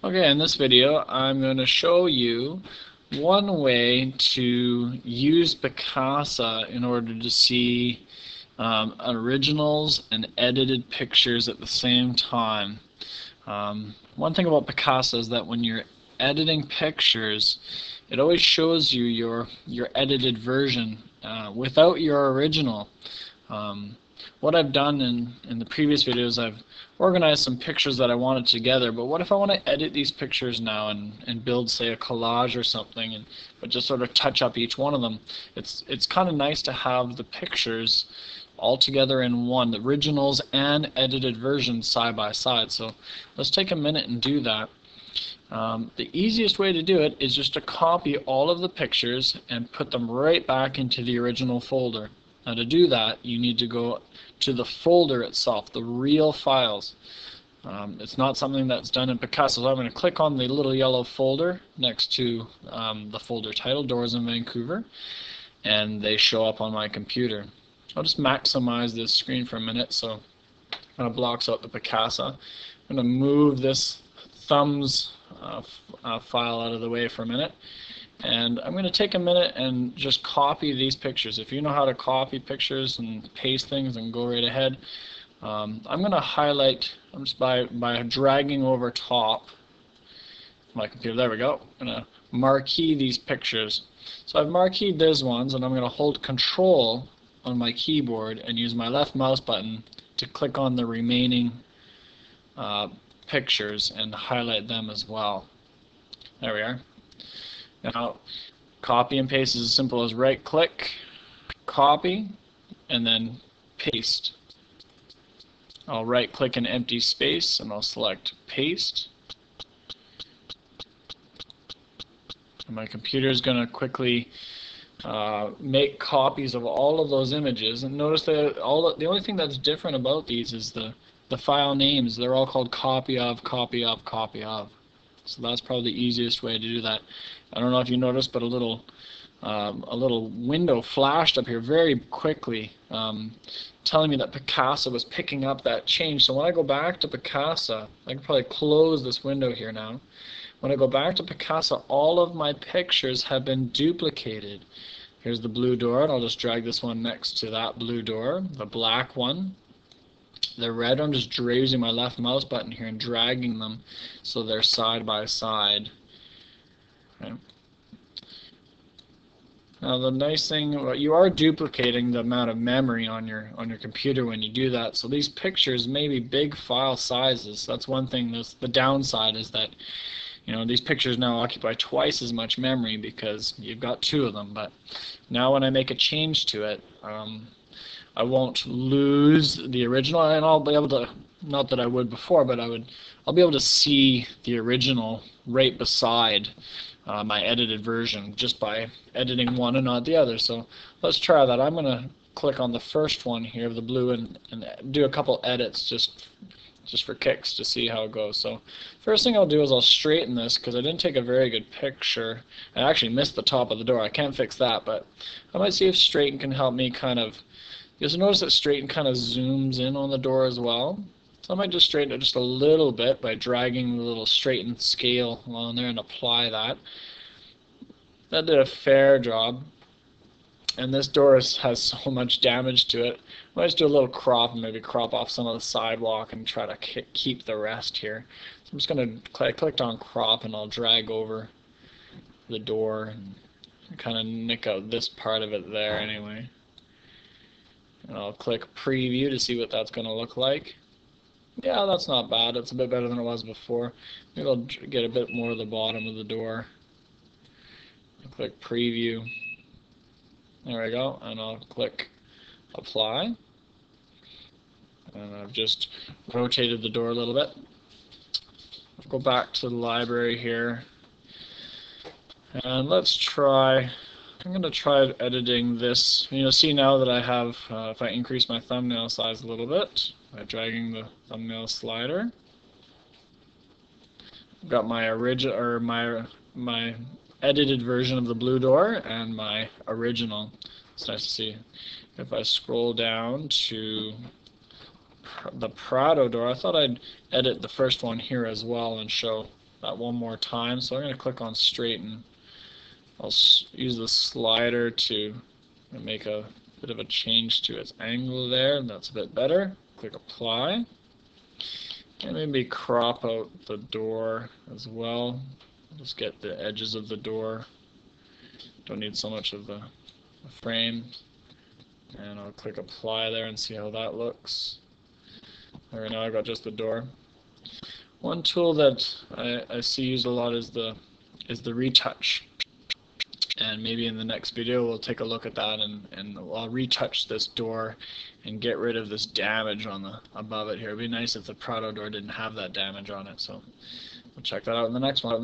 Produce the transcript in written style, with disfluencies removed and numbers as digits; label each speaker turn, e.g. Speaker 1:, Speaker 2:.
Speaker 1: Okay, in this video I'm going to show you one way to use Picasa in order to see originals and edited pictures at the same time. One thing about Picasa is that when you're editing pictures, it always shows you your edited version without your original. Um, what I've done in the previous videos, I've organized some pictures that I wanted together, but what if I want to edit these pictures now and build, say, a collage or something, but just sort of touch up each one of them? It's kind of nice to have the pictures all together in one, the originals and edited versions side by side. So let's take a minute and do that. The easiest way to do it is just to copy all of the pictures and put them right back into the original folder. Now to do that, you need to go to the folder itself, the real files. It's not something that's done in Picasa, so I'm going to click on the little yellow folder next to the folder title, Doors in Vancouver, and they show up on my computer. I'll just maximize this screen for a minute so it kind of blocks out the Picasa. I'm going to move this thumbs file out of the way for a minute. And I'm going to take a minute and just copy these pictures. If you know how to copy pictures and paste things, and go right ahead. I'm going to highlight, I'm just by dragging over top my computer. There we go. I'm going to marquee these pictures. So I've marqueed these ones, and I'm going to hold Control on my keyboard and use my left mouse button to click on the remaining pictures and highlight them as well. There we are. Now, copy and paste is as simple as right-click, copy, and then paste. I'll right-click an empty space, and I'll select paste. And my computer is going to quickly make copies of all of those images. And notice that the only thing that's different about these is the file names. They're all called copy of, copy of, copy of. So that's probably the easiest way to do that. I don't know if you noticed, but a little window flashed up here very quickly, telling me that Picasa was picking up that change. So when I go back to Picasa, I can probably close this window here now. When I go back to Picasa, all of my pictures have been duplicated. Here's the blue door, and I'll just drag this one next to that blue door. The black one. The red, I'm just using my left mouse button here and dragging them so they're side by side. Okay. Now the nice thing, you are duplicating the amount of memory on your computer when you do that. So these pictures may be big file sizes. That's one thing. The downside is that these pictures now occupy twice as much memory because you've got two of them. But now when I make a change to it, I won't lose the original, and I'll be able to, not that I would before, but I'll be able to see the original right beside my edited version just by editing one and not the other. So let's try that. I'm going to click on the first one here of the blue and do a couple edits just for kicks to see how it goes. So first thing I'll do is I'll straighten this because I didn't take a very good picture. I actually missed the top of the door. I can't fix that, but I might see if straighten can help me kind of. You'll notice that straighten kind of zooms in on the door as well. So I might just straighten it just a little bit by dragging the little straighten scale along there and apply that. That did a fair job. And this door has so much damage to it. I might just do a little crop and maybe crop off some of the sidewalk and try to keep the rest here. So I'm just going to, I clicked on crop and I'll drag over the door and kind of nick out this part of it there anyway. And I'll click preview to see what that's going to look like. Yeah, that's not bad. It's a bit better than it was before. Maybe I'll get a bit more of the bottom of the door. I'll click preview. There we go. And I'll click apply. And I've just rotated the door a little bit. I'll go back to the library here. And let's try. I'm going to try editing this. See now that I have, if I increase my thumbnail size a little bit by dragging the thumbnail slider, I've got my original or my edited version of the blue door and my original. It's nice to see. If I scroll down to the Prado door, I thought I'd edit the first one here as well and show that one more time. So I'm going to click on straighten. I'll use the slider to make a bit of a change to its angle there, and that's a bit better. Click apply. And maybe crop out the door as well. Just get the edges of the door. Don't need so much of the frame. And I'll click apply there and see how that looks. Right now I've got just the door. One tool that I see used a lot is the retouch. And maybe in the next video we'll take a look at that, and I'll retouch this door and get rid of this damage on the above it here. It'd be nice if the Prado door didn't have that damage on it. So we'll check that out in the next one.